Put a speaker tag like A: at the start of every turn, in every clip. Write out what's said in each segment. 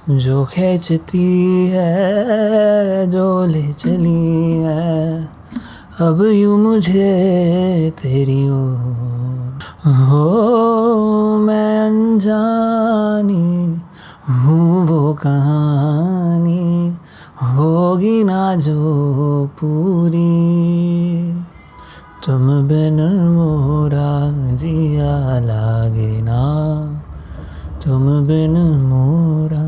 A: जो खींचती है जो ले चली है अब यूं मुझे तेरी ओर हो मैं अनजानी हूँ वो कहानी होगी ना जो पूरी तुम बिन मोरा जिया लागे ना तुम बिन मोरा.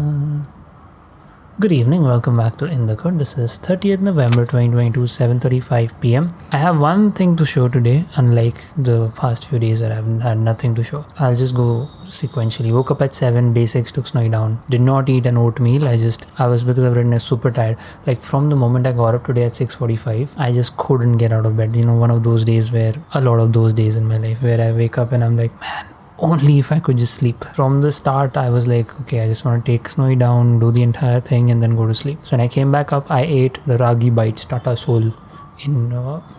A: Good evening, welcome back to In the Khud. This is 30th November 2022, 7:35 p.m. I have one thing to show today, unlike the past few days where I've had nothing to show. I'll just go sequentially. Woke up at 7, basics, took Snowy down. Did not eat an oatmeal. I was because I've written super tired. Like from the moment I got up today at 6:45, I just couldn't get out of bed. You know, one of those days where, a lot of those days in my life where I wake up and I'm like, man, only if I could just sleep. From the start, I was like, okay, I just want to take Snowy down, do the entire thing, and then go to sleep. So when I came back up, I ate the ragi bites, Tata Soul, in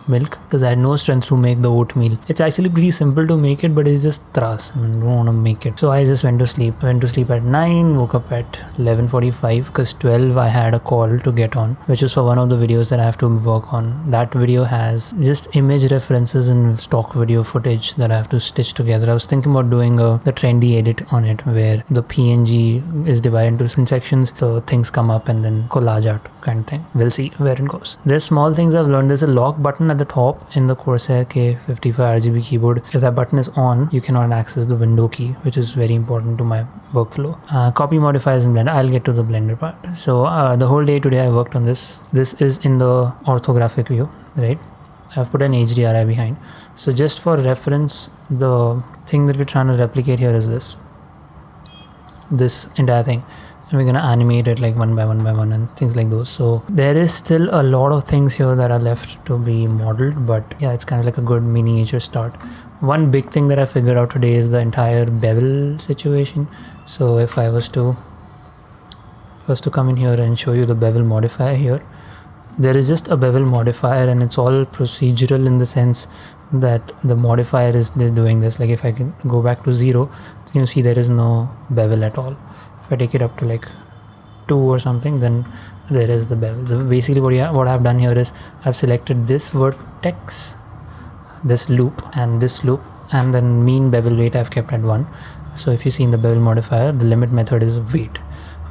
A: milk, because I had no strength to make the oatmeal. It's actually pretty simple to make it, but it's just thras. I don't want to make it. So I just went to sleep. Went to sleep at 9, woke up at 11:45, because 12 I had a call to get on, which is for one of the videos that I have to work on. That video has just image references and stock video footage that I have to stitch together. I was thinking about doing the trendy edit on it, where the PNG is divided into different sections, the things come up and then collage art kind of thing. We'll see where it goes. There's small things I've learned. There's a lock button at the top in the Corsair K55 RGB keyboard. If that button is on, you cannot access the window key, which is very important to my workflow. Copy modifiers in Blender. I'll get to the Blender part. So the whole day today I worked on this. This is in the orthographic view, right? I've put an HDRI behind. So just for reference, the thing that we're trying to replicate here is this entire thing. And we're going to animate it like one by one and things like those. So there is still a lot of things here that are left to be modeled, but yeah, it's kind of like a good miniature start. One big thing that I figured out today is the entire bevel situation. So if I was to come in here and show you the bevel modifier here, there is just a bevel modifier and it's all procedural in the sense that the modifier is doing this. Like if I can go back to 0, then you see there is no bevel at all. If I take it up to like 2 or something, then there is the bevel. Basically what I've done here is I've selected this vertex, this loop, and then mean bevel weight I've kept at 1. So if you see in the bevel modifier, the limit method is weight.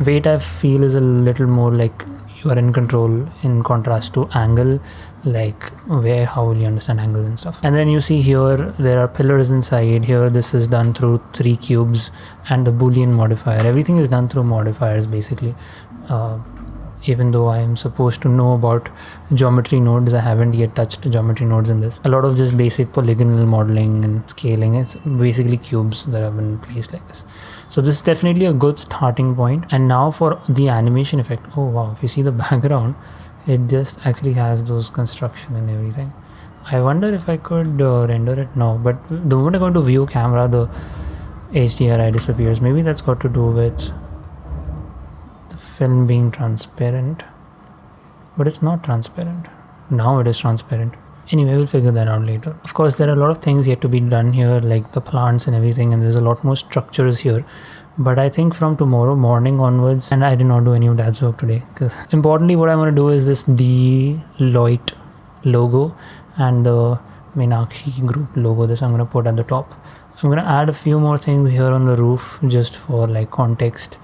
A: Weight I feel is a little more like you are in control in contrast to angle, like how will you understand angles and stuff. And then you see here there are pillars inside here. This is done through 3 cubes and the boolean modifier. Everything is done through modifiers basically. Even though I am supposed to know about geometry nodes, I haven't yet touched geometry nodes in this. A lot of just basic polygonal modeling and scaling. It's basically cubes that have been placed like this. So this is definitely a good starting point. And now for the animation effect. Oh wow, if you see the background, it just actually has those construction and everything. I wonder if I could render it now, but the moment I go to view camera, the HDRI disappears. Maybe that's got to do with film being transparent, but it's not transparent. Now it is transparent. Anyway, we'll figure that out later. Of course, there are a lot of things yet to be done here, like the plants and everything, and there's a lot more structures here. But I think from tomorrow morning onwards, and I did not do any of dad's work today, because importantly what I'm going to do is this Deloitte logo and the Meenakshi group logo. This I'm going to put at the top. I'm going to add a few more things here on the roof just for like context.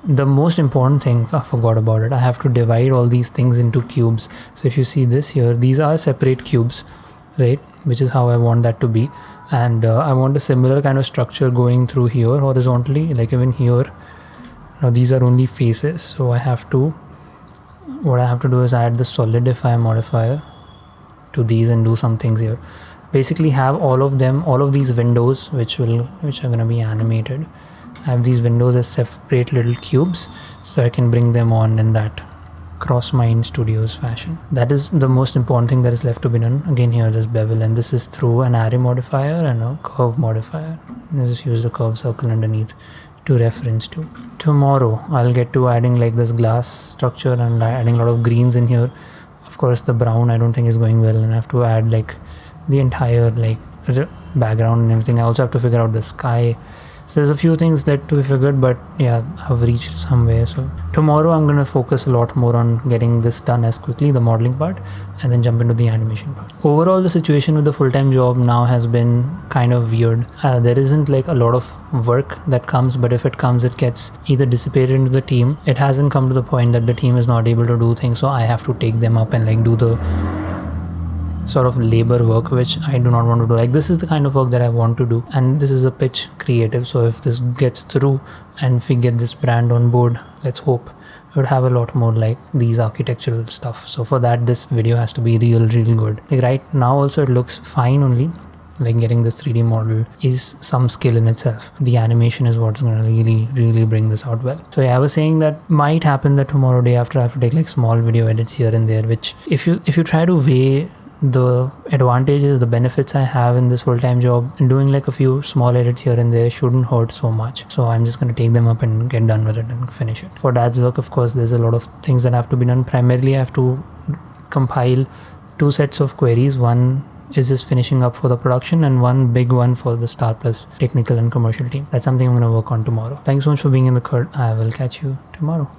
A: The most important thing, I forgot about it, I have to divide all these things into cubes. So if you see this here, these are separate cubes, right, which is how I want that to be. And I want a similar kind of structure going through here horizontally, like even here. Now these are only faces, so what I have to do is add the solidify modifier to these and do some things here. Basically have all of these windows which are going to be animated. I have these windows as separate little cubes, so I can bring them on in that Crossmind Studios fashion. That is the most important thing that is left to be done. Again, here there's bevel, and this is through an array modifier and a curve modifier. I just use the curve circle underneath to reference to. Tomorrow I'll get to adding like this glass structure and adding a lot of greens in here. Of course the brown I don't think is going well, and I have to add like the entire like background and everything. I also have to figure out the sky. So there's a few things that to be figured, but yeah, I've reached somewhere. So tomorrow I'm going to focus a lot more on getting this done as quickly, the modeling part, and then jump into the animation part. Overall, the situation with the full-time job now has been kind of weird. There isn't like a lot of work that comes, but if it comes, it gets either dissipated into the team. It hasn't come to the point that the team is not able to do things, so I have to take them up and like do the sort of labor work, which I do not want to do. Like, this is the kind of work that I want to do, and this is a pitch creative, so if this gets through and if we get this brand on board, let's hope it would have a lot more like these architectural stuff. So for that, this video has to be really good. Like right now also it looks fine, only like getting this 3D model is some skill in itself. The animation is what's going to really bring this out well. So yeah, I was saying that might happen that tomorrow, day after, I have to take like small video edits here and there, which if you try to weigh the advantages, the benefits I have in this full-time job, and doing like a few small edits here and there shouldn't hurt so much. So I'm just going to take them up and get done with it and finish it. For dad's work, of course, there's a lot of things that have to be done. Primarily, I have to compile 2 sets of queries. One is just finishing up for the production, and one big one for the Star Plus technical and commercial team. That's something I'm going to work on tomorrow. Thanks so much for being in the Khud. I will catch you tomorrow.